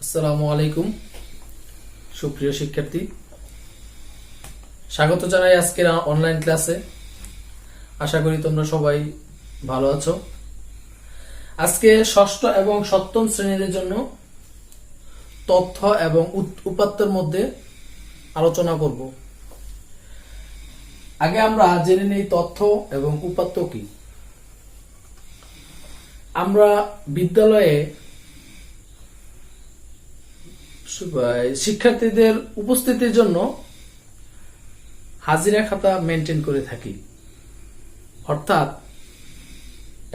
আসসালামু আলাইকুম সুপ্রিয় শিক্ষার্থী, স্বাগত জানাই আজকের অনলাইন ক্লাসে। আশা করি তোমরা সবাই ভালো আছো। আজকে ষষ্ঠ এবং সপ্তম শ্রেণীদের জন্য তথ্য এবং উপাত্তের মধ্যে আলোচনা করব। আগে আমরা জেনে নেই তথ্য এবং উপাত্ত কি। আমরা বিদ্যালয়ে শিক্ষার্থীদের উপস্থিতির জন্য হাজিরা খাতা মেনটেন করে থাকি, অর্থাৎ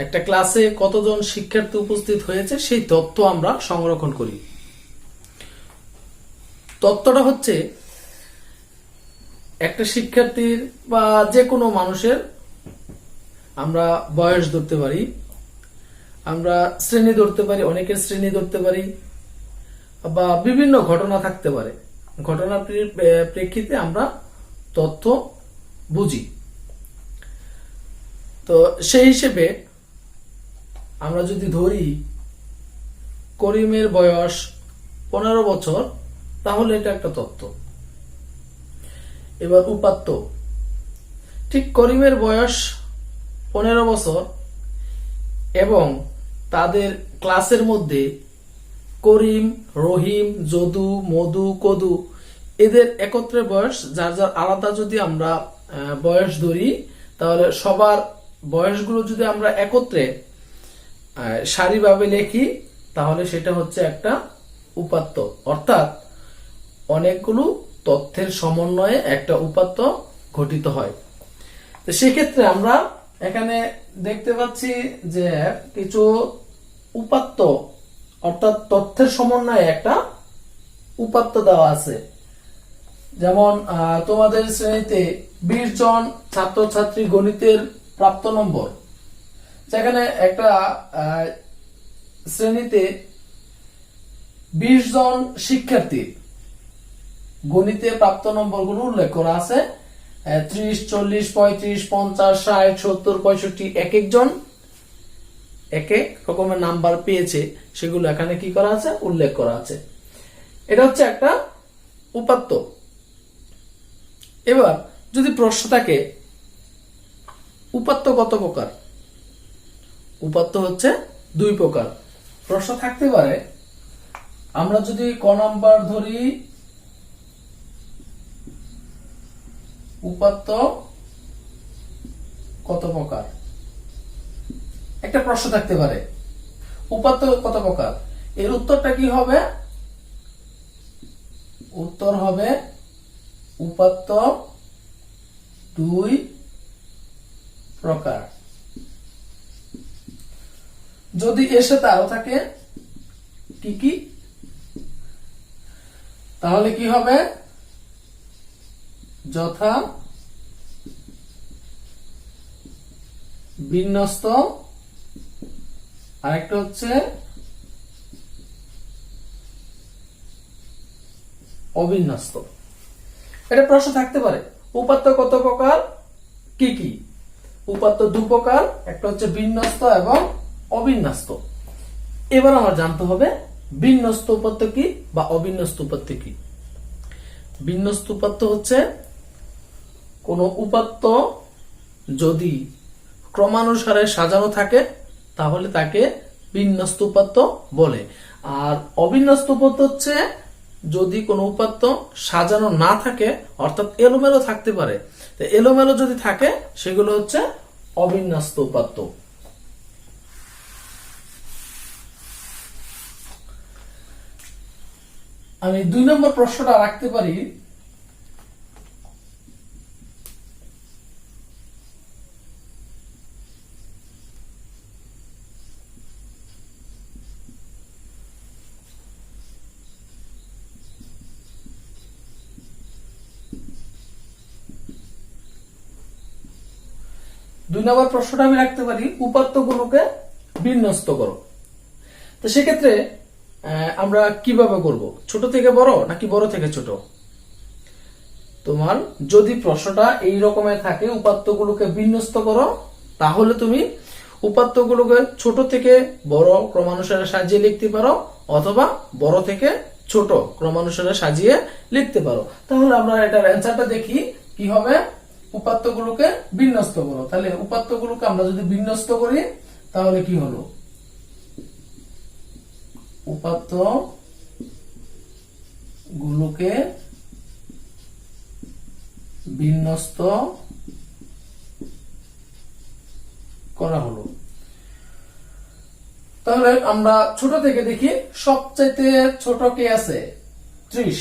একটা ক্লাসে কতজন শিক্ষার্থী উপস্থিত হয়েছে সেই তথ্য আমরা সংরক্ষণ করি। তথ্যটা হচ্ছে একটা শিক্ষার্থীর বা যে কোনো মানুষের আমরা বয়স ধরতে পারি, আমরা শ্রেণী ধরতে পারি, অনেকের শ্রেণী ধরতে পারি, বা বিভিন্ন ঘটনা থাকতে পারে। ঘটনার প্রেক্ষিতে আমরা তথ্য বুঝি। তো সেই হিসেবে আমরা যদি ধরি করিমের বয়স 15 বছর, তাহলে এটা একটা তথ্য। এবার উপাত্ত, ঠিক করিমের বয়স 15 বছর এবং তাদের ক্লাসের মধ্যে করিম, রহিম, যদু, মধু, কদু এদের একত্রে বয়স যার যার আলাদা যদি আমরা বয়স ধরি, তাহলে সবার বয়সগুলো যদি আমরা একত্রে সারিভাবে লিখি, তাহলে সেটা হচ্ছে একটা উপাত্ত। অর্থাৎ অনেকগুলো তথ্যের সমন্বয়ে একটা উপাত্ত গঠিত হয়। তো সেক্ষেত্রে আমরা এখানে দেখতে পাচ্ছি যে কিছু উপাত্ত অর্থাৎ তথ্যের সমন্বয়ে একটা উপাত্ত দেওয়া আছে। যেমন তোমাদের শ্রেণীতে 20 জন ছাত্রছাত্রী গণিতের প্রাপ্ত নম্বর, যেখানে একটা শ্রেণীতে 20 জন শিক্ষার্থীর গণিতে প্রাপ্ত নম্বরগুলো উল্লেখ করা আছে। 30, 40, 35, 50, 60, 70, 65 এক একজন এক এক রকমের নাম্বার পেয়েছে, সেগুলো এখানে কি করা আছে, উল্লেখ করা আছে। এটা হচ্ছে একটা উপাত্ত। এবার যদি প্রশ্ন থাকে উপাত্ত কত প্রকার, উপাত্ত হচ্ছে 2 প্রকার। প্রশ্ন থাকতে পারে, আমরা যদি ক নাম্বার ধরি উপাত্ত কত প্রকার, একটা প্রশ্ন থাকতে পারে উপাত্ত কত প্রকার। এর উত্তরটা কি হবে? উত্তর হবে উপাত্ত 2 প্রকার। যদি এর সাথে আরো থাকে কি কি, তাহলে কি হবে? যথা বিন্যস্ত, আরেকটা হচ্ছে অবিন্যস্ত। এটা প্রশ্ন থাকতে পারে উপাত্ত কত প্রকার, কি কি। উপাত্ত 2 প্রকার, একটা হচ্ছে বিন্যস্ত এবং অবিন্যস্ত। এবার আমার জানতে হবে বিন্যস্ত উপাত্ত কি বা অবিন্যস্ত উপাত্ত কি। বিন্যস্ত উপাত্ত হচ্ছে কোন উপাত্ত যদি ক্রমানুসারে সাজানো থাকে তাহলে তাকে বিন্যস্ত উপাত্ত বলে। আর অবিন্যস্ত উপাত্ত হচ্ছে যদি কোনো উপাত্ত সাজানো না থাকে, অর্থাৎ এলোমেলো থাকতে পারে। তো এলোমেলো যদি থাকে সেগুলো হচ্ছে অবিন্যস্ত উপাত্ত। আমি 2 নম্বর প্রশ্নটা রাখতে পারি, আমি রাখতে পারি উপাত্তগুলোকে বিন্যস্ত করো। তো সেক্ষেত্রে আমরা কিভাবে করব, ছোট থেকে বড় নাকি বড় থেকে ছোট? তোমার যদি প্রশ্নটা এই রকমের থাকে উপাত্তগুলোকে বিন্যস্ত করো, তাহলে তুমি উপাত্তগুলোকে ছোট থেকে বড় ক্রমানুসারে সাজিয়ে লিখতে পারো, অথবা বড় থেকে ছোট ক্রমানুসারে সাজিয়ে লিখতে পারো। তাহলে আমরা এটার অ্যান্সারটা দেখি কি হবে। উপাত্তগুলোকে বিন্যস্ত করো। তাহলে উপাত্তগুলোকে আমরা যদি বিন্যস্ত করি তাহলে কি হলো, উপাত্ত গুলোকে বিন্যস্ত করা হলো। তাহলে আমরা ছোট থেকে দেখি, সবচাইতে ছোট কে আছে? 30।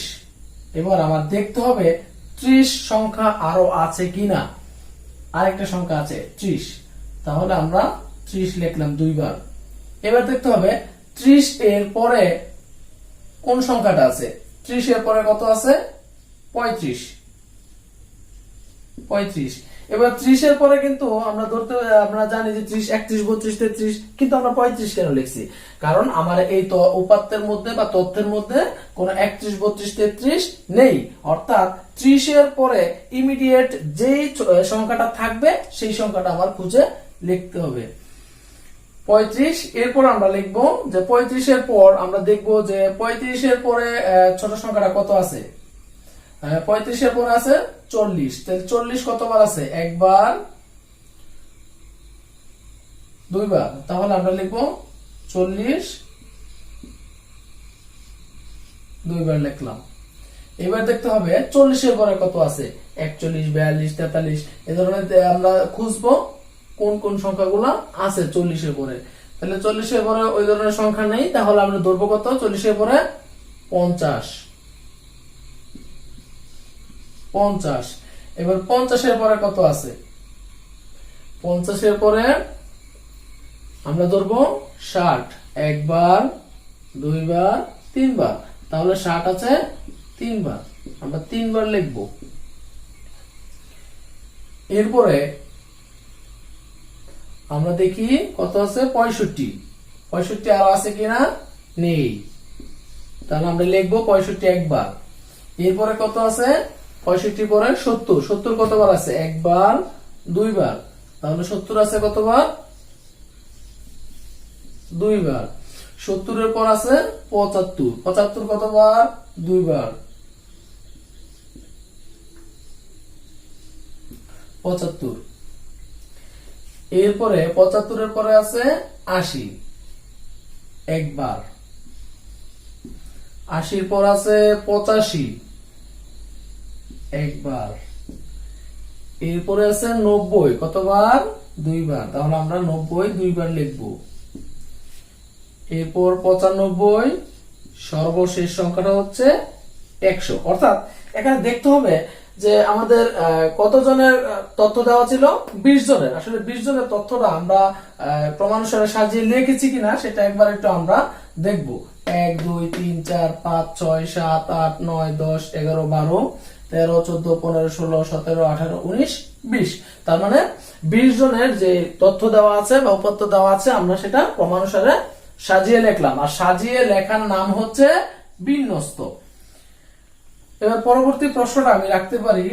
এবার আমার দেখতে হবে 30 সংখ্যা আরো আছে কিনা। আরেকটা সংখ্যা আছে 30, তাহলে আমরা 30 লিখলাম 2 বার। এবার দেখতে হবে 30 এর পরে কোন সংখ্যাটা আছে। 30 এর পরে কত আছে? 35। এবার 30 এর পরে কিন্তু আমরা জানি যে 30, 31, 32, 33, কিন্তু আমরা 35 কেন লিখছি? কারণ আমার এই উপাত্তের মধ্যে বা তথ্যের মধ্যে কোন 31, 32, 33 নেই। অর্থাৎ 30 এর পরে ইমিডিয়েট যেই সংখ্যাটা থাকবে সেই সংখ্যাটা আমার খুঁজে লিখতে হবে। 35 এরপর আমরা লিখবো যে 35 এর পর আমরা দেখবো যে 35 এর পরে ছোট সংখ্যাটা কত আছে। 35 এর পরে আছে 40। তাহলে 40 কতবার আছে? একবার, দুইবার। তাহলে আমরা লিখবো 40 দুইবার লিখলাম। এবার দেখতে হবে 40 এর পরে কত আছে। 41, 42, 43 এই ধরনের আমরা খুঁজবো কোন কোন সংখ্যাগুলো আছে 40 এর পরে। তাহলে 40 এর পরে ওই ধরনের সংখ্যা নেই, তাহলে আমরা ধরবো কত? 40 এর পরে 50। এবার 50 এর পরে কত আছে? 50 এর পরে আমরা ধরবো 60। একবার, দুইবার, তিনবার। তাহলে 60 আছে 3 বার, আমরা 3 বার লিখবো। এরপরে আমরা দেখি কত আছে? 65 আরো আছে কিনা? নেই, তাহলে আমরা লিখবো 65 একবার। এরপরে কত আছে? 65 পরে 70 কতবার আছে? একবার, দুইবার। তাহলে 70 আছে কতবার? দুইবার। 70 এর পর আছে 75 কতবার? দুইবার। 75। এরপরে 75 এর পরে আছে 80, একবার। 80 পর আছে 85, একবার। এরপরে আছে 90, কতবার? দুইবার। তাহলে আমরা 90 দুইবার লিখবো। এরপর 95, সর্বশেষ সংখ্যাটা হচ্ছে 100। অর্থাৎ এখানে দেখতে হবে যে আমাদের কতজনের তথ্য দেওয়া ছিল? 20 জনের। আসলে 20 জনের তথ্যটা আমরা ক্রমানুসারে সাজিয়ে লিখেছি কিনা সেটা একবার একটু আমরা দেখব। 1, 2, 3, 4, 5, 6, 7, 8, 9, 10, 11, 12, 13, 14, 15, 16, 17, 18, 19, 20। তার মানে 20 জনের যে তথ্য দেওয়া আছে বা উপাত্ত দেওয়া আছে আমরা সেটা ক্রমানুসারে সাজিয়ে লিখলাম। আর সাজিয়ে লেখার নাম হচ্ছে বিন্যস্ত। এবার পরবর্তী প্রশ্নটা আমি রাখতে পারি,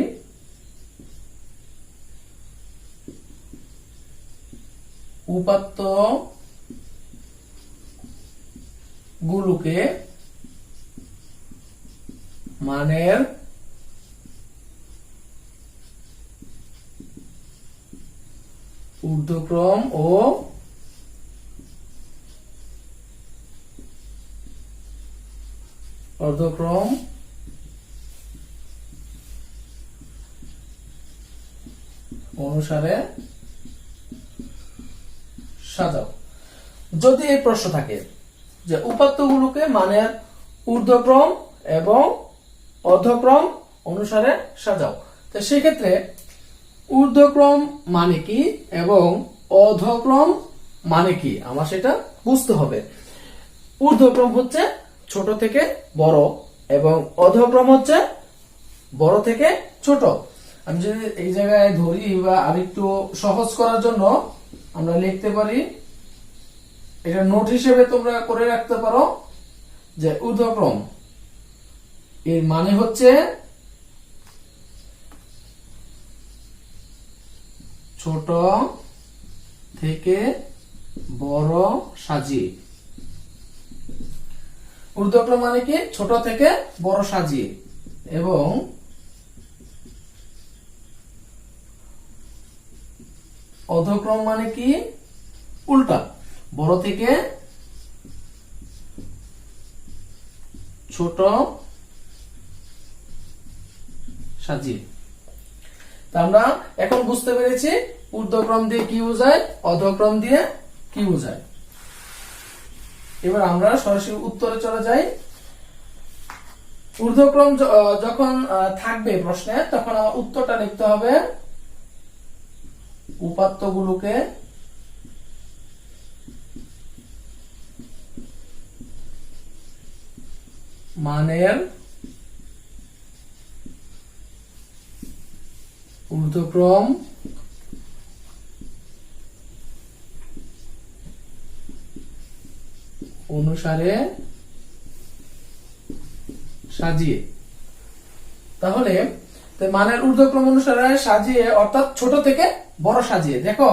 উপাত্ত গুলোকে মানের ঊর্ধ্বক্রম ও অর্ধক্রম অনুসারে সাজাও। যদি এই প্রশ্ন থাকে যে উপাত্তগুলোকে মানের ঊর্ধ্বক্রম এবং অর্ধক্রম অনুসারে সাজাও, তো সেক্ষেত্রে ঊর্ধ্বক্রম মানে কি এবং অর্ধক্রম মানে কি আমার সেটা বুঝতে হবে। ঊর্ধ্বক্রম হচ্ছে ছোট থেকে বড় এবং অর্ধক্রম হচ্ছে বড় থেকে ছোট। আমি যদি এই জায়গায় ধরি বা আরেকটু সহজ করার জন্য আমরা লিখতে পারি, এটা নোট হিসেবে তোমরা করে রাখতে পারো যে ঊর্ধ্বক্রম এর মানে হচ্ছে ছোট থেকে বড় সাজিয়ে। ঊর্ধ্বক্রম মানে কি ছোট থেকে বড় সাজিয়ে, এবং অধক্রম মানে কি উল্টা, বড় থেকে ছোট সাজিয়ে। তা আমরা এখন বুঝতে পেরেছি ঊর্ধ্বক্রম দিয়ে কি বোঝায়, অধক্রম দিয়ে কি বোঝায়। এবার আমরা সরাসরি উত্তরে চলে যাই। ঊর্ধ্বক্রম যখন থাকবে প্রশ্নে, তখন আমার উত্তরটা লিখতে হবে উপাত্তগুলোকে মানের ঊর্ধ্বক্রম অনুসারে সাজিয়ে। তাহলে মানের ঊর্ধ্বক্রম অনুসারে সাজিয়ে অর্থাৎ ছোট থেকে বড় সাজিয়ে। দেখো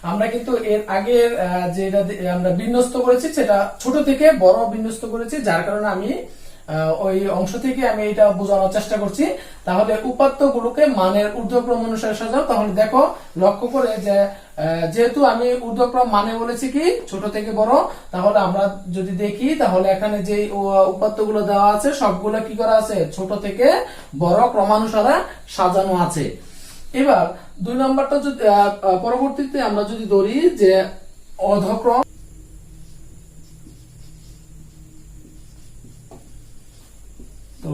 আমরা কিন্তু এর আগের যেটা আমরা বিন্যস্ত করেছি সেটা ছোট থেকে বড় বিন্যস্ত করেছি, যার কারণে আমি ওই অংশ থেকে আমি এটা বোঝানোর চেষ্টা করছি। তাহলে উপাত্তগুলোকে মানের ঊর্ধ্বক্রম অনুসারে সাজাও। তাহলে দেখো লক্ষ্য করে যে যেহেতু আমি ঊর্ধ্বক্রম মানে বলেছি কি ছোট থেকে বড়, তাহলে আমরা যদি দেখি তাহলে এখানে যে উপাত্তগুলো দেওয়া আছে সবগুলো কি করা আছে, ছোট থেকে বড় ক্রমানুসারে সাজানো আছে। এবার 2 নম্বরটা যদি পরবর্তীতে আমরা যদি ধরি যে অধক্রম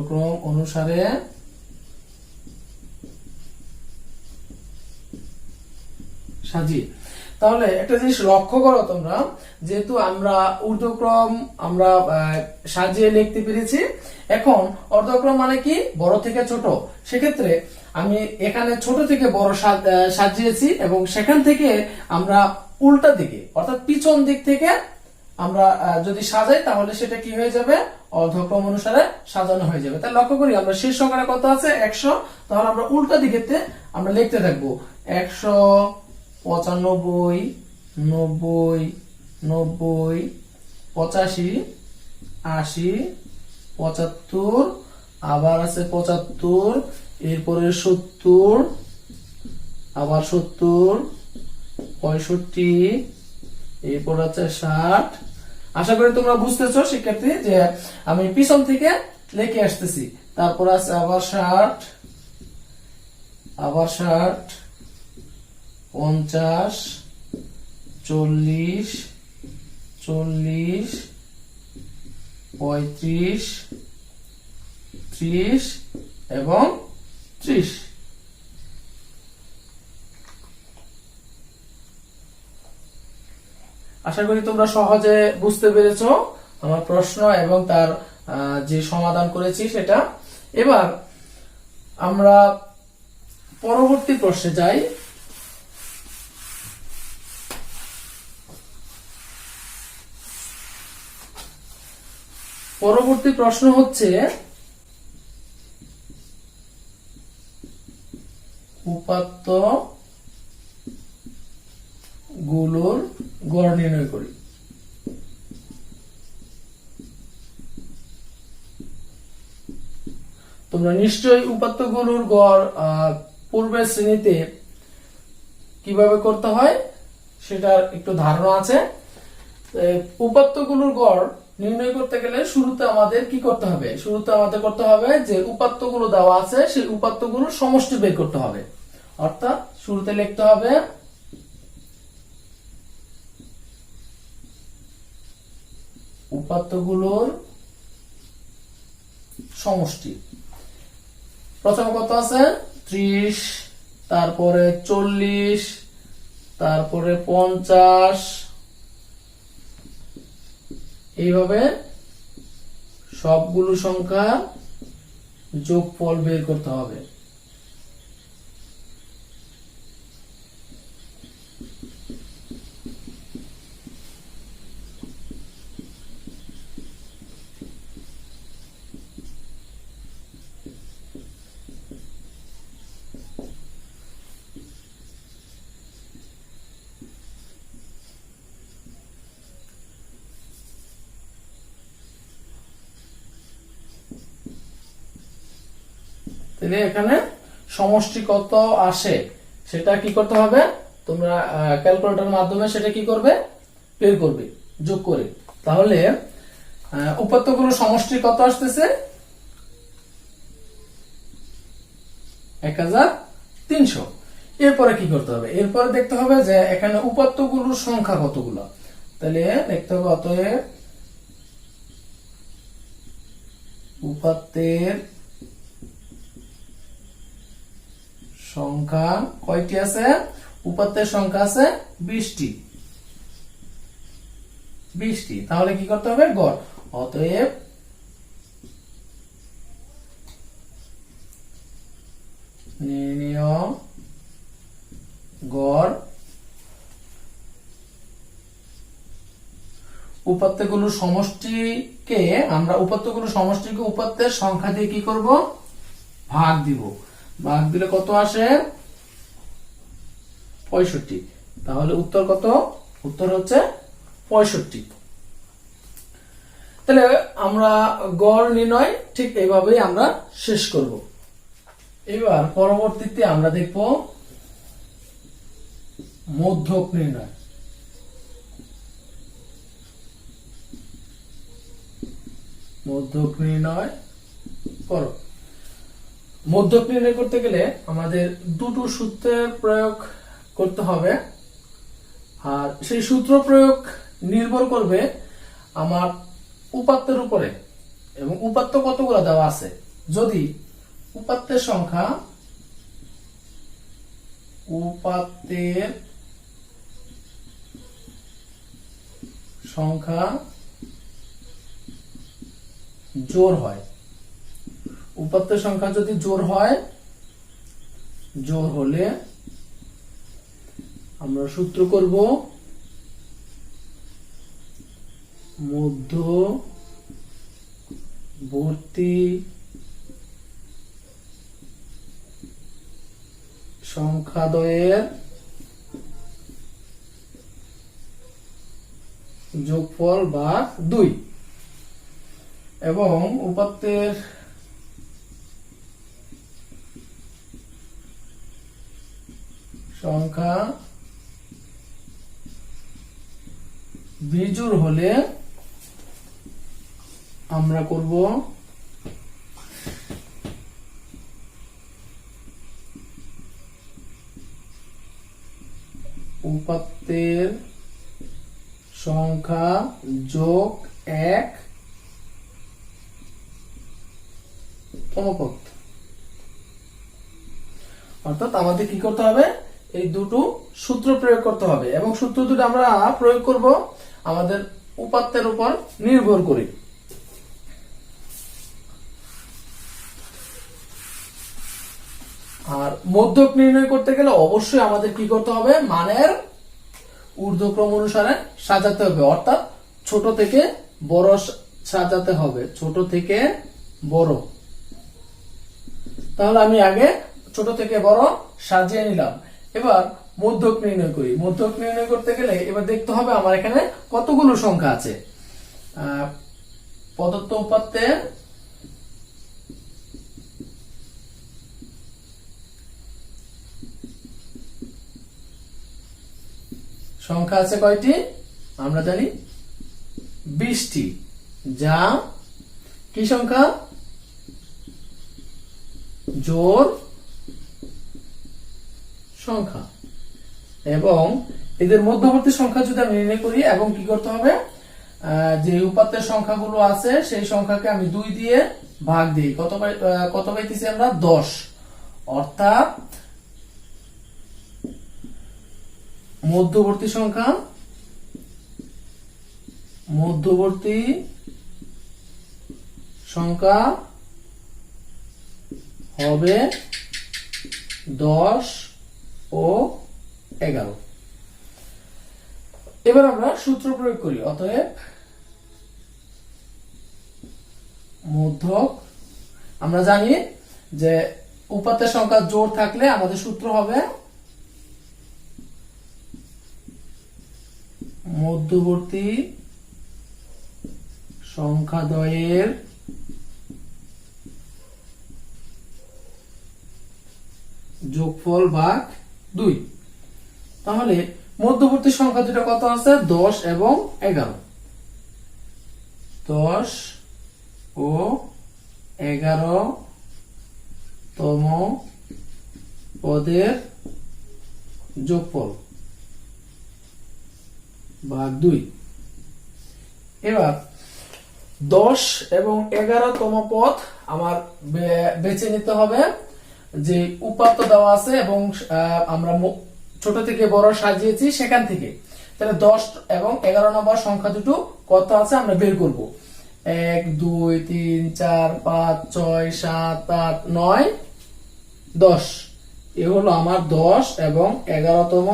ক্রম অনুসারে সাজিয়ে। তাহলে একটা জিনিস লক্ষ্য করো তোমরা, যেহেতু আমরা ঊর্ধ্বক্রম আমরা সাজিয়ে লিখতে পেরেছি, এখন অর্ধক্রম মানে কি বড় থেকে ছোট। সেক্ষেত্রে আমি এখানে ছোট থেকে বড় সাজিয়েছি, এবং সেখান থেকে আমরা উল্টা দিকে অর্থাৎ পিছন দিক থেকে আমরা যদি সাজাই তাহলে সেটা কি হয়ে যাবে, অর্ধক্রম অনুসারে সাজানো হয়ে যাবে। তাহলে লক্ষ্য করি আমরা শেষ সংখ্যাটা কত আছে 100, তাহলে আমরা উল্টা দিকেতে আমরা লিখতে থাকবো 100 95 90 90 85 80 75, আবার আছে 75, এরপরে 70, আবার 70 65, এরপর আছে 60। আশা করি তোমরা বুঝতেছো শিক্ষার্থী যে আমি পিছন থেকে লিখে আসতেছি। তারপর আছে আবার 60, আবার 60, 50, 40, 40, 35, 30 এবং 30। আশা করি তোমরা সহজে বুঝতে পেরেছো আমার প্রশ্ন এবং তার যে সমাধান করেছি সেটা। এবার আমরা পরবর্তী প্রশ্নে যাই। পরবর্তী প্রশ্ন হচ্ছে উপাত্ত গুলোর গড় নির্ণয় করি। তোমরা নিশ্চয়ই উপাত্তগুলোর গড় পূর্বের শ্রেণীতে কিভাবে করতে হয় সেটার একটু ধারণা আছে। উপাত্তগুলোর গড় নির্ণয় করতে গেলে শুরুতে আমাদের কি করতে হবে, শুরুতে আমাদের করতে হবে যে উপাত্তগুলো দেওয়া আছে সেই উপাত্তগুলোর সমষ্টি বের করতে হবে। অর্থাৎ শুরুতে লিখতে হবে উপাত্তগুলোর সমষ্টি। প্রথমে কত আছে 30, তারপরে 40, তারপরে 50, এইভাবে সবগুলো সংখ্যা যোগফল বের করতে হবে। তাহলে এখানে সমষ্টি কত আসে সেটা কি করতে হবে, তোমরা ক্যালকুলেটরের মাধ্যমে সেটা কি করবে, বের করবে যোগ করে। তাহলে উপাত্তগুলোর সমষ্টি কত আসতেছে, 1300। এরপরে কি করতে হবে, এরপরে দেখতে হবে যে এখানে উপাত্তগুলোর সংখ্যা কতগুলো। তাহলে দেখতে হবে অতএব উপাত্তের সংখ্যা কয়টি আছে, উপাত্তের সংখ্যা আছে 20টি। তাহলে কি করতে হবে, গড়। অতএব নির্ণয় গড় উপাত্তগুলোর সমষ্টিকে আমরা উপাত্তের সংখ্যা দিয়ে কি করব, ভাগ দিব। ভাগ দিলে কত আসে, 65। তাহলে উত্তর কত, উত্তর হচ্ছে 65। তাহলে আমরা গড় নির্ণয় ঠিক এইভাবেই আমরা শেষ করব। এবার পরবর্তীতে আমরা দেখব মধ্যক নির্ণয়। মধ্যক নির্ণয় করো। মধ্যক নির্ণয় করতে গেলে আমাদের দুটো সূত্রের প্রয়োগ করতে হবে, আর সেই সূত্র প্রয়োগ নির্ভর করবে আমার উপাত্তের উপরে এবং উপাত্ত কতগুলো দেওয়া আছে। যদি উপাত্তের সংখ্যা জোড় হয়, উপাত্তের সংখ্যা যদি জোড় হয়, জোড় হলে আমরা সূত্র করব মধ্যবর্তী সংখ্যাদ্বয়ের যোগফল বা 2 এবং উপাত্তের সংখ্যা বিজোড় হলে আমরা করব উপাত্তের সংখ্যা যোগ 1 তমপদ। অর্থাৎ আমাদের কি করতে হবে, এই দুটো সূত্র প্রয়োগ করতে হবে এবং সূত্র দুটো আমরা প্রয়োগ করব আমাদের উপাত্তের উপর নির্ভর করে। আর মধ্যক নির্ণয় করতে গেলে অবশ্যই আমাদের কি করতে হবে, মানের ঊর্ধ্বক্রম অনুসারে সাজাতে হবে, অর্থাৎ ছোট থেকে বড় সাজাতে হবে, ছোট থেকে বড়। তাহলে আমি আগে ছোট থেকে বড় সাজিয়ে নিলাম। এবার মধ্যক নির্ণয় করি। মধ্যক নির্ণয় করতে গেলে এবার দেখতে হবে আমার এখানে কতগুলো সংখ্যা আছে। প্রদত্ত উপাত্তে সংখ্যা আছে কয়টি, আমরা জানি 20টি, যা কি সংখ্যা, জোড় সংখ্যা। এবং এদের মধ্যবর্তী সংখ্যা যদি আমি নির্ণয় করি এবং কি করতে হবে, যে উপাত্তের সংখ্যাগুলো আছে সেই সংখ্যাকে আমি 2 দিয়ে ভাগ দিই। কত পাইতেছি আমরা, 10। অর্থাৎ মধ্যবর্তী সংখ্যা হবে 10 ও 11। এবার আমরা সূত্র প্রয়োগ করি। অতএব মধ্যক, আমরা জানি যে উপাত্তের সংখ্যা জোড় থাকলে আমাদের সূত্র হবে মধ্যবর্তী সংখ্যাদ্বয়ের যোগফল ভাগ 2। তাহলে মধ্যবর্তী সংখ্যা দুটো কত আছে? 10 এবং 11। 10 ও 11তম পদের যোগফল ভাগ 2। এবার 10 এবং 11তম পদ আমার বেছে নিতে হবে, যে উপাত্ত দেওয়া আছে এবং আমরা ছোট থেকে বড় সাজিয়েছি সেখান থেকে। তাহলে 10 এবং 11 নম্বর সংখ্যা দুটো কত আছে আমরা বের করব। 1 2 3 4 5 6 7 8 9 10। এ হলো আমার 10 এবং 11তম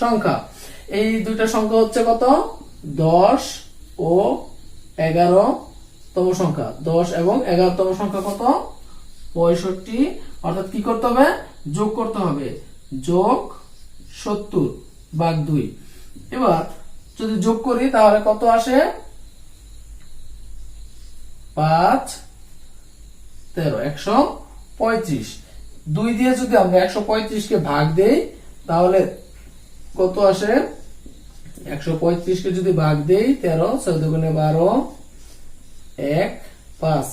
সংখ্যা। এই দুইটা সংখ্যা হচ্ছে কত? 10 ও 11তম সংখ্যা। 10 এবং 11তম সংখ্যা কত? 65। অর্থাৎ কি করতে হবে? যোগ করতে হবে। যোগ 70 ভাগ 2। এবার যদি যোগ করি তাহলে কত আসে? 5 13 135। 2 দিয়ে যদি আমরা 135 কে ভাগ দেই তাহলে কত আসে? 135 কে যদি ভাগ দেই 13 14 গুণে 12 1 5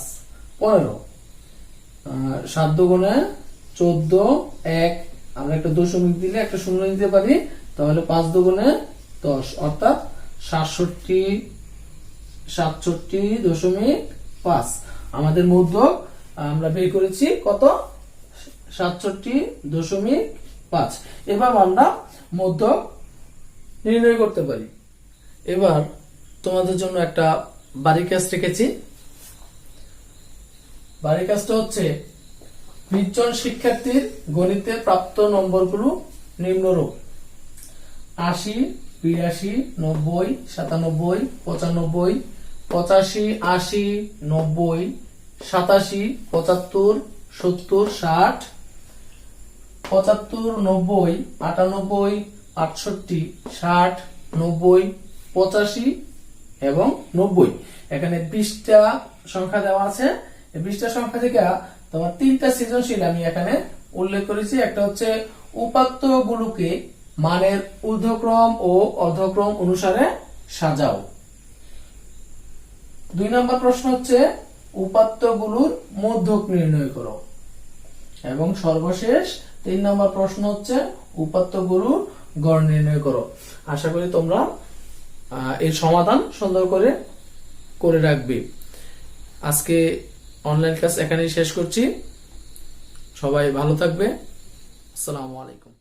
15 7 গুণে 14 1। আমরা একটা দশমিক দিলে একটা শূন্য দিতে পারি, তাহলে 5 দুগুণে 10 অর্থাৎ 67.5 আমাদের মধ্যক আমরা বের করেছি কত? 67.5। এবার আমরা মধ্যক নির্ণয় করতে পারি। এবার তোমাদের জন্য একটা বাড়ি কাজ রেখেছি। বাড়ি কাজটা হচ্ছে 20 জন শিক্ষার্থীর গণিতে প্রাপ্ত নম্বরগুলো নিম্নরূপ: 80 82 90 97 95 85 80 90 87 75 70 60 75 90 98 68 60 90 85 এবং 90। এখানে 20টা সংখ্যা দেওয়া আছে। এই 20টা সংখ্যা থেকে তোমার 3টা সৃজনশীল আমি এখানে উল্লেখ করেছি। একটা হচ্ছে উপাত্তগুলোকে মানের ঊর্ধ্বক্রম ও অর্ধক্রম অনুসারে সাজাও। 2 নম্বর প্রশ্ন হচ্ছে উপাত্তগুলোর মধ্যক নির্ণয় করো। এবং সর্বশেষ 3 নম্বর প্রশ্ন হচ্ছে উপাত্তগুলোর গড় নির্ণয় করো। আশা করি তোমরা এর সমাধান সুন্দর করে রাখবে। আজকে অনলাইন ক্লাস এখানেই শেষ করছি। সবাই ভালো থাকবে। আসসালামু আলাইকুম।